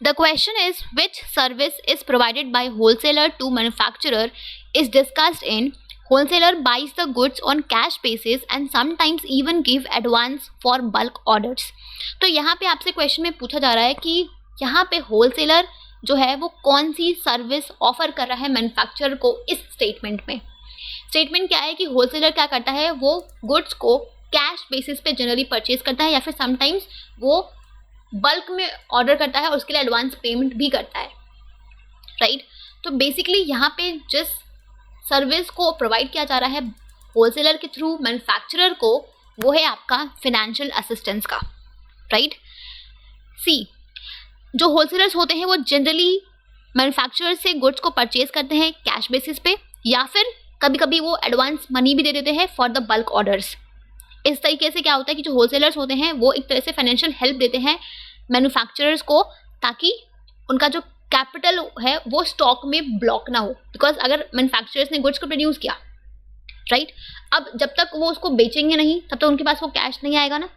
The question is which service is provided by wholesaler to manufacturer is discussed in wholesaler buys the goods on cash basis and sometimes even give advance for bulk orders. तो यहाँ पे आपसे question में पूछा जा रहा है कि यहाँ पे होलसेलर जो है वो कौन सी सर्विस ऑफर कर रहा है मैन्युफैक्चरर को इस स्टेटमेंट में. स्टेटमेंट क्या है कि होलसेलर क्या करता है, वो गुड्स को कैश बेसिस पे जनरली परचेज करता है या फिर समटाइम्स वो बल्क में ऑर्डर करता है और उसके लिए एडवांस पेमेंट भी करता है, राइट. तो बेसिकली यहाँ पे जिस सर्विस को प्रोवाइड किया जा रहा है होलसेलर के थ्रू मैन्युफैक्चरर को, वो है आपका फिनेंशियल असिस्टेंस का, राइट. सी, जो होलसेलर्स होते हैं वो जनरली मैन्युफैक्चरर से गुड्स को परचेज करते हैं कैश बेसिस पे या फिर कभी कभी वो एडवांस मनी भी दे देते हैं फॉर द बल्क ऑर्डर्स. इस तरीके से क्या होता है कि जो होलसेलर्स होते हैं वो एक तरह से फाइनेंशियल हेल्प देते हैं मैन्युफैक्चरर्स को ताकि उनका जो कैपिटल है वो स्टॉक में ब्लॉक ना हो. बिकॉज अगर मैन्युफैक्चरर्स ने गुड्स को प्रोड्यूस किया, राइट, अब जब तक वो उसको बेचेंगे नहीं तब तक उनके पास वो कैश नहीं आएगा ना,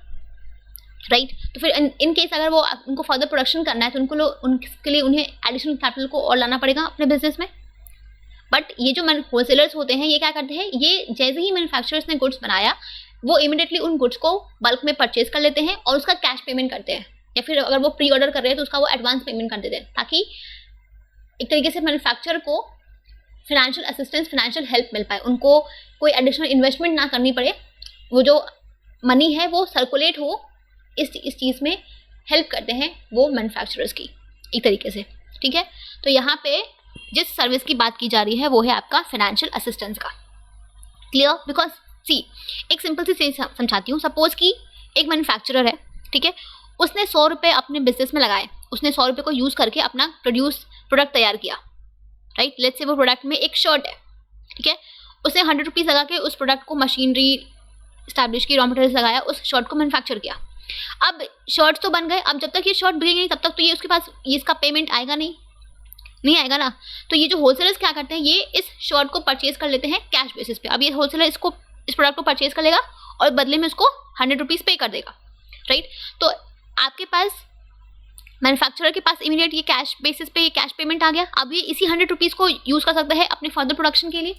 राइट. तो फिर इन केस अगर वो उनको फर्दर प्रोडक्शन करना है तो उनके लिए उन्हें एडिशनल कैपिटल को और लाना पड़ेगा अपने बिजनेस में. बट ये जो होलसेलर्स होते हैं ये क्या करते हैं, ये जैसे ही मैन्युफैक्चरर्स ने गुड्स बनाया वो इमीडिएटली उन गुड्स को बल्क में परचेज कर लेते हैं और उसका कैश पेमेंट करते हैं या फिर अगर वो प्री ऑर्डर कर रहे हैं तो उसका वो एडवांस पेमेंट कर देते हैं ताकि एक तरीके से मैन्युफैक्चरर को फिनेंशियल असिस्टेंस, फिनेंशियल हेल्प मिल पाए, उनको कोई एडिशनल इन्वेस्टमेंट ना करनी पड़े, वो जो मनी है वो सर्कुलेट हो, इस चीज़ में हेल्प करते हैं वो मैन्युफैक्चरर्स की एक तरीके से, ठीक है. तो यहाँ पे जिस सर्विस की बात की जा रही है वो है आपका फाइनेंशियल असिस्टेंस का. क्लियर. बिकॉज सी, एक सिंपल सी चीज समझाती हूँ. सपोज कि एक मैन्युफैक्चरर है, ठीक है, उसने 100 रुपये अपने बिजनेस में लगाए, उसने 100 रुपये को यूज़ करके अपना प्रोडक्ट तैयार किया, राइट. लेट्स से वो प्रोडक्ट में एक शर्ट है, ठीक है, उसने 100 रुपीज़ लगा के उस प्रोडक्ट को मशीनरी स्टैब्लिश की, रॉ मटेरियल्स लगाया, उस शर्ट को मैन्युफैक्चर किया. अब शर्ट्स तो बन गए, अब जब तक ये शर्ट बिकेंगे नहीं तब तक तो ये उसके पास ये इसका पेमेंट आएगा नहीं आएगा ना. तो ये जो होलसेलर्स क्या करते हैं, ये इस शर्ट को परचेज कर लेते हैं कैश बेसिस पे. अब ये होलसेलर इस प्रोडक्ट को परचेज कर लेगा और बदले में उसको 100 रुपीज़ पे कर देगा, राइट. तो आपके पास मैन्युफैक्चरर के पास इमीडिएट ये कैश बेसिस पे ये कैश पेमेंट आ गया. अब ये इसी 100 रुपीज़ को यूज़ कर सकता है अपने फर्दर प्रोडक्शन के लिए.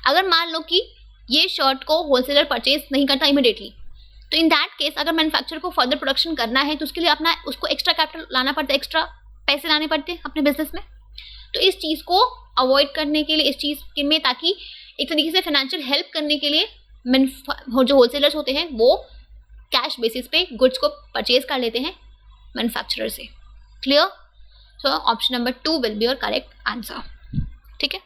अगर मान लो कि ये शर्ट को होलसेलर परचेज नहीं करता इमीडिएटली, तो इन दैट केस अगर मैन्युफैक्चरर को फर्दर प्रोडक्शन करना है तो उसके लिए अपना उसको एक्स्ट्रा कैपिटल लाना पड़ता है, एक्स्ट्रा पैसे लाने पड़ते हैं अपने बिजनेस में. तो इस चीज़ को अवॉइड करने के लिए, इस चीज़ में ताकि एक तरीके से फाइनेंशियल हेल्प करने के लिए जो होलसेलर्स होते हैं वो कैश बेसिस पे गुड्स को परचेज कर लेते हैं मैन्युफैक्चरर से. Clear. So option number 2 will be your correct answer. ठीक है.